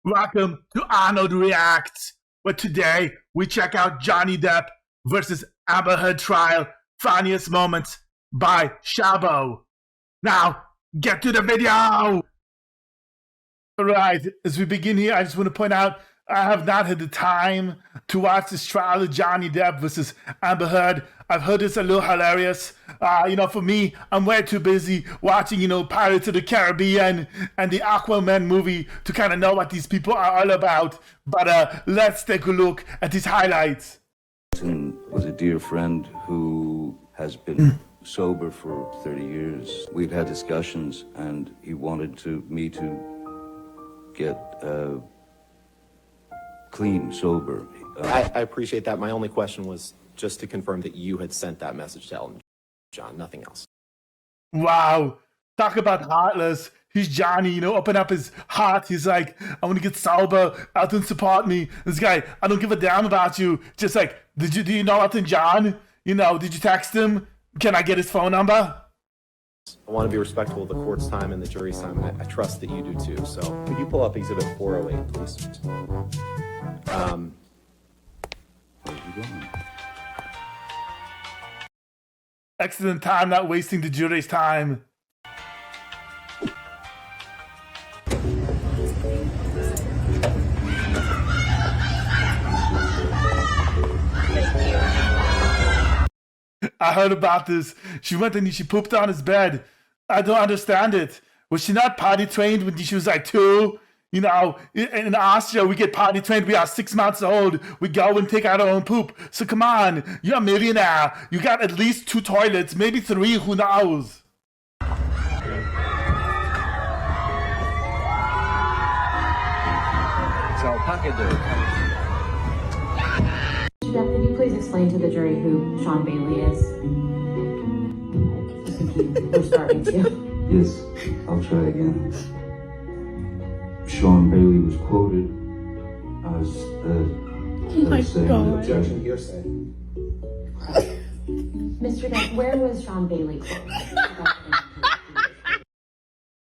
Welcome to Ahhnold Reacts, where today we check out Johnny Depp versus Amber Heard trial, funniest moments by SHABO. Now, get to the video! Alright, as we begin here, I just want to point out I have not had the time to watch this trial of Johnny Depp versus Amber Heard. I've heard it's a little hilarious. For me, I'm way too busy watching, Pirates of the Caribbean and the Aquaman movie to kind of know what these people are all about. But let's take a look at these highlights. Was a dear friend who has been sober for 30 years. We've had discussions, and he wanted me to get clean, sober. I appreciate that. My only question was just to confirm that you had sent that message to Elton John, nothing else. Wow. Talk about heartless. He's Johnny, open up his heart. He's like, I want to get sober. Elton, support me. This guy, I don't give a damn about you. Just like, do you know Elton John? Did you text him? Can I get his phone number? I want to be respectful of the court's time and the jury's time, and I trust that you do too. So could you pull up Exhibit 408, please? Where's he going? Excellent time, not wasting the jury's time. I heard about this. She went and she pooped on his bed. I don't understand it. Was she not potty trained when she was like 2? In Austria, we get potty trained. We are 6 months old. We go and take out our own poop. So come on, you're a millionaire. You got at least 2 toilets, maybe 3, who knows? It's alpaca day. Depp, could you please explain to the jury who Sean Bailey is? I think we're starting to. Yes, I'll try again. Sean Bailey was quoted as saying God. Objection, hearsay. Mr. Depp, where was Sean Bailey quoted?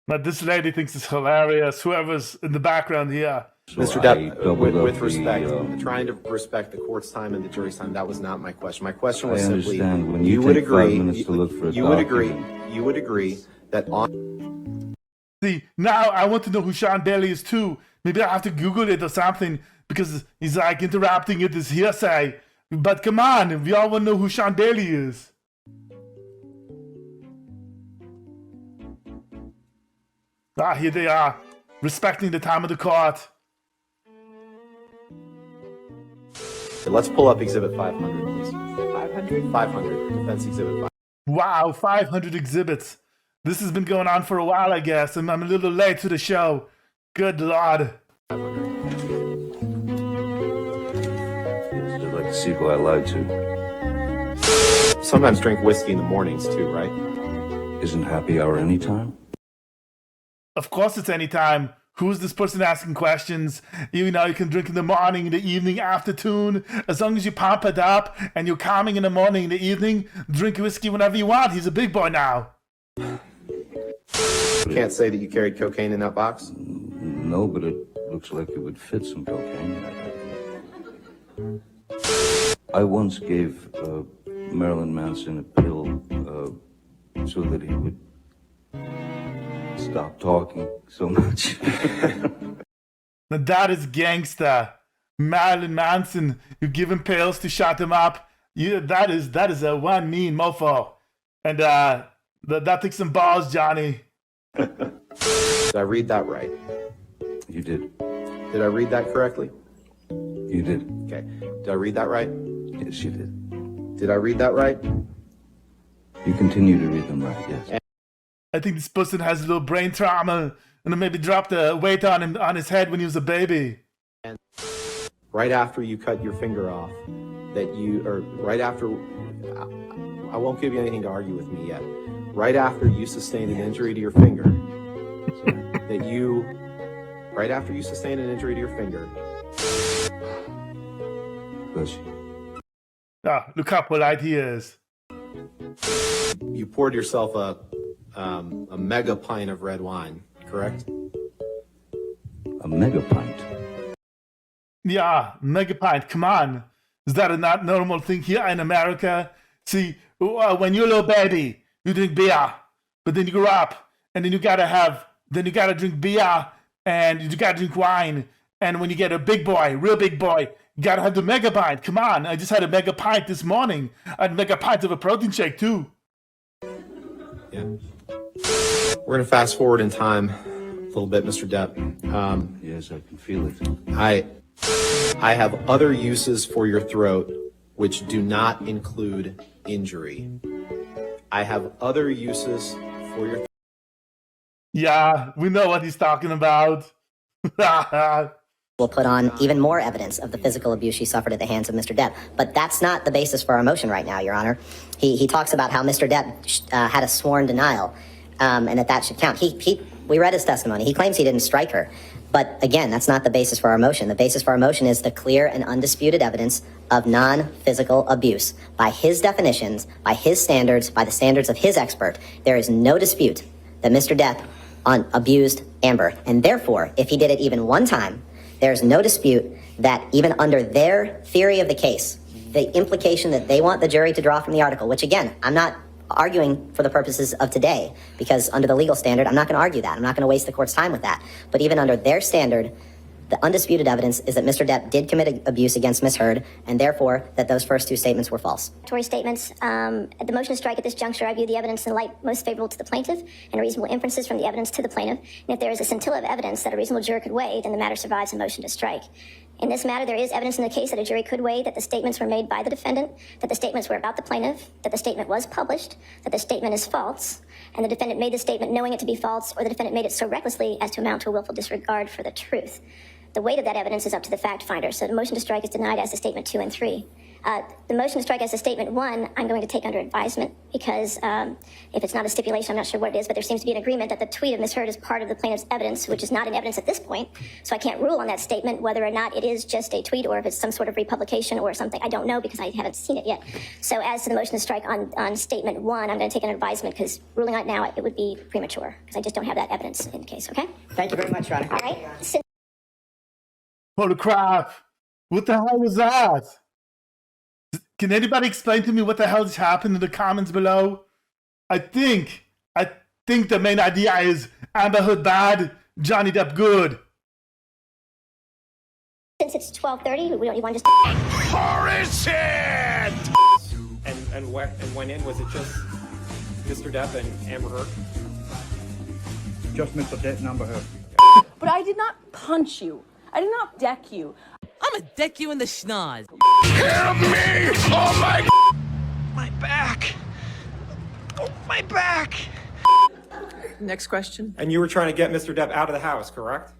Now this lady thinks it's hilarious. Whoever's in the background here. So Mr. Depp, with respect, trying to respect the court's time and the jury's time, that was not my question. My question was simply, when you would take agree, 5 minutes to look for a you would document. agree that on. See, now I want to know who Sean Bailey is too. Maybe I have to Google it or something because he's like interrupting it as hearsay. But come on, we all want to know who Sean Bailey is. Here they are, respecting the time of the court. Let's pull up Exhibit 500, please. 500? 500, Defense Exhibit 500. Wow, 500 exhibits. This has been going on for a while, I guess, and I'm a little late to the show. Good Lord. Yes, I'd like to see who I lied to. Sometimes drink whiskey in the mornings too, right? Isn't happy hour anytime? Of course it's anytime. Who's this person asking questions? You can drink in the morning, in the evening, afternoon. As long as you pump it up and you're calming in the morning, in the evening, drink whiskey whenever you want. He's a big boy now. You can't say that you carried cocaine in that box? No, but it looks like it would fit some cocaine. I once gave Marilyn Manson a pill so that he would stop talking so much. Now that is gangsta. Marilyn Manson, you give him pills to shut him up. That is a one mean mofo. And that takes some balls, Johnny. Did I read that right? You did. Did I read that correctly? You did. Okay. Did I read that right? Yes, you did. Did I read that right? You continue to read them right, yes. I think this person has a little brain trauma and maybe dropped a weight on his head when he was a baby. And right after you cut your finger off, right after, I won't give you anything to argue with me yet. Right after you sustained an injury to your finger, right after you sustained an injury to your finger. Bless you. Look how polite he is. You poured yourself a mega pint of red wine, correct? A mega pint. Yeah, mega pint. Come on. Is that a not normal thing here in America? See, when you're a little baby, you drink beer, but then you grow up, and then you gotta drink beer, and you gotta drink wine. And when you get a big boy, real big boy, you gotta have the mega pint. Come on, I just had a mega pint this morning. I had a mega pint of a protein shake too. Yeah. We're gonna fast forward in time a little bit, Mr. Depp. Yes, I can feel it. I have other uses for your throat which do not include injury. I have other uses for your Yeah, we know what he's talking about. Will put on even more evidence of the physical abuse she suffered at the hands of Mr. Depp. But that's not the basis for our motion right now, Your Honor. He talks about how Mr. Depp had a sworn denial, and that should count. We read his testimony. He claims he didn't strike her. But again, that's not the basis for our motion. The basis for our motion is the clear and undisputed evidence of non-physical abuse. By his definitions, by his standards, by the standards of his expert, there is no dispute that Mr. Depp abused Amber. And therefore, if he did it even one time, there's no dispute that even under their theory of the case, the implication that they want the jury to draw from the article, which again, I'm not arguing for the purposes of today, because under the legal standard, I'm not going to argue that. I'm not going to waste the court's time with that. But even under their standard, the undisputed evidence is that Mr. Depp did commit abuse against Ms. Heard, and therefore that those first two statements were false. Tory statements. At the motion to strike at this juncture, I view the evidence in the light most favorable to the plaintiff and reasonable inferences from the evidence to the plaintiff. And if there is a scintilla of evidence that a reasonable juror could weigh, then the matter survives a motion to strike. In this matter, there is evidence in the case that a jury could weigh that the statements were made by the defendant, that the statements were about the plaintiff, that the statement was published, that the statement is false, and the defendant made the statement knowing it to be false, or the defendant made it so recklessly as to amount to a willful disregard for the truth. The weight of that evidence is up to the fact finder, so the motion to strike is denied as to statement 2 and 3. The motion to strike as to statement 1, I'm going to take under advisement because if it's not a stipulation, I'm not sure what it is, but there seems to be an agreement that the tweet of Ms. Heard is part of the plaintiff's evidence, which is not in evidence at this point. So I can't rule on that statement whether or not it is just a tweet or if it's some sort of republication or something. I don't know because I haven't seen it yet. So as to the motion to strike on statement 1, I'm going to take under advisement because ruling on it now, it would be premature because I just don't have that evidence in the case, okay? Thank you very much, Your Honor. All right. Holy crap. What the hell was that? Can anybody explain to me what the hell just happened in the comments below? I think the main idea is Amber Heard bad, Johnny Depp good. Since it's 12:30, we don't need one just... Horseshit! And went in, was it just Mr. Depp and Amber Heard? Just Mr. Depp and Amber Heard. But I did not punch you. I did not deck you. I'ma deck you in the schnoz. Help me! Oh my... My back. Oh, my back. Next question. And you were trying to get Mr. Depp out of the house, correct?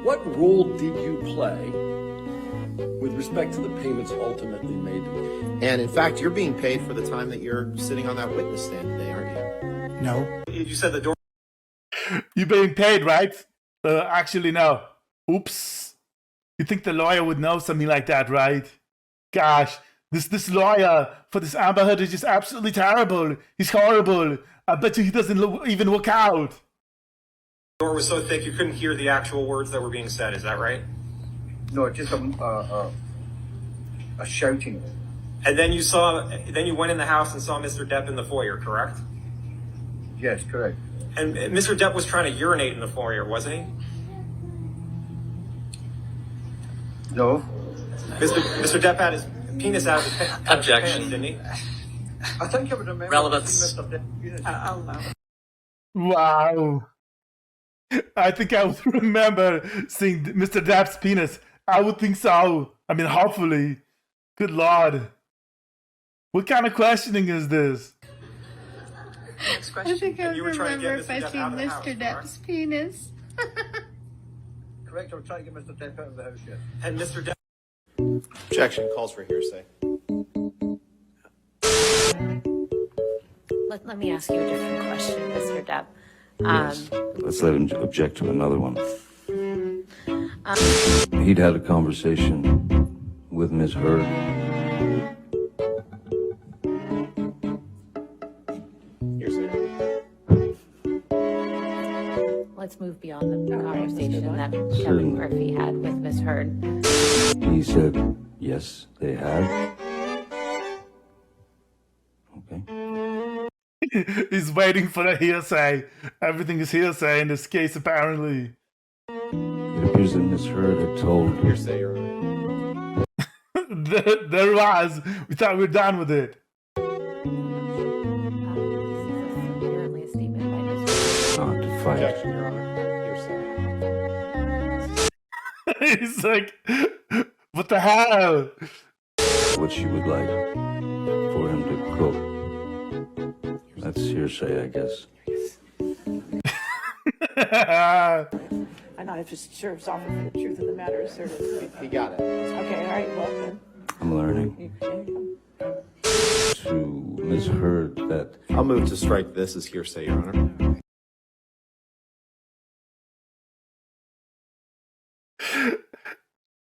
What role did you play with respect to the payments ultimately made to me? And in fact, you're being paid for the time that you're sitting on that witness stand today, aren't you? No. You said the door... You're being paid, right? Actually, no. Oops. You think the lawyer would know something like that, right? Gosh, this lawyer for this Amber Heard is just absolutely terrible. He's horrible. I bet you he doesn't even work out. The door was so thick you couldn't hear the actual words that were being said, is that right? No, just a shouting. And then you went in the house and saw Mr. Depp in the foyer, correct? Yes, correct. And Mr. Depp was trying to urinate in the foyer, wasn't he? No. Mr. Depp had his penis out of his pants, didn't he? I think I would remember. Relevance. Wow. I think I would remember seeing Mr. Depp's penis. I would think so. I mean, hopefully. Good Lord. What kind of questioning is this? Next question. I think I you were trying to remember get if I Mr. Depp seen out of the Mr. house, Depp's penis. Correct, I was trying to get Mr. Depp out of the house, yes. And Mr. Depp... Objection calls for hearsay. Let me ask you a different question, Mr. Depp. Yes. Let's let him object to another one. He'd had a conversation with Ms. Heard. Hearsay. let's move beyond the conversation that Kevin Certainly. Murphy had with Miss Heard. He said, yes, they had. Okay. He's waiting for the hearsay. Everything is hearsay in this case, apparently. It appears that Miss Heard had told Hearsay, Your Honor. There it was. We thought we were done with it. Apparently a statement by Miss not to fight. Objection, Your Honor. Hearsay. He's like, what the hell? What she would like for him to cook. That's hearsay, I guess. I'm not just sure if offered for the truth of the matter asserted. He got it. Okay, all right, well then. I'm learning to Miss Heard that I'll move to strike this as hearsay, Your Honor.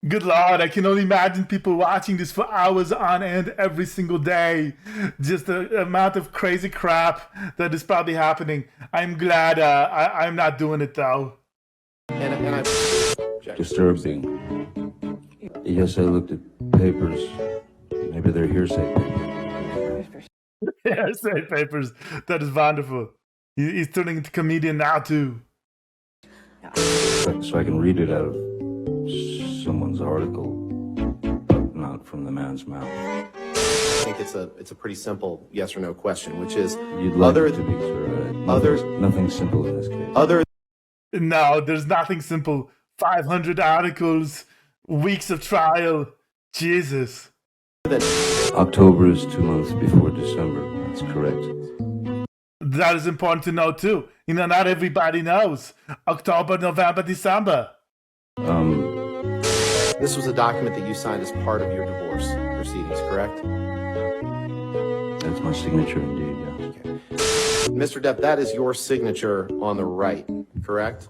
Good Lord, I can only imagine people watching this for hours on end every single day. Just the amount of crazy crap that is probably happening. I'm glad I'm not doing it though. And I disturbing. Yes, I looked at papers. Maybe they're hearsay papers. Hearsay papers. That is wonderful. He's turning into comedian now too. So I can read it out of someone's article, but not from the man's mouth. I think it's a pretty simple yes or no question, which is You'd like it to be, sir. Nothing simple in this case. No, there's nothing simple. 500 articles, weeks of trial. Jesus. October is 2 months before December. That's correct. That is important to know too. You know, not everybody knows. October, November, December. This was a document that you signed as part of your divorce proceedings, correct? That's my signature indeed, yeah. Okay. Mr. Depp, that is your signature on the right, correct?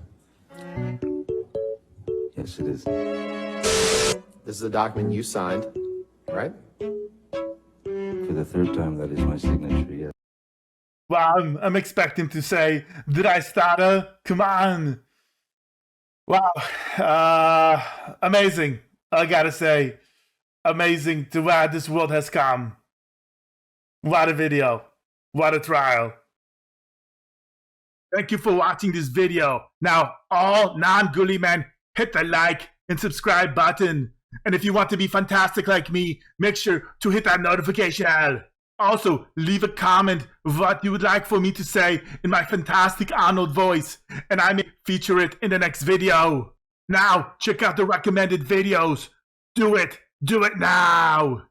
Yes, it is. This is a document you signed, right? For the third time, that is my signature, yes. Wow, I'm expecting to say, did I stutter? Come on. Wow. Amazing. I gotta say, amazing to where this world has come. What a video. What a trial. Thank you for watching this video. Now, all non-ghoulie men, hit the like and subscribe button. And if you want to be fantastic like me, make sure to hit that notification bell. Also, leave a comment what you would like for me to say in my fantastic Ahhnold voice, and I may feature it in the next video. Now, check out the recommended videos. Do it now!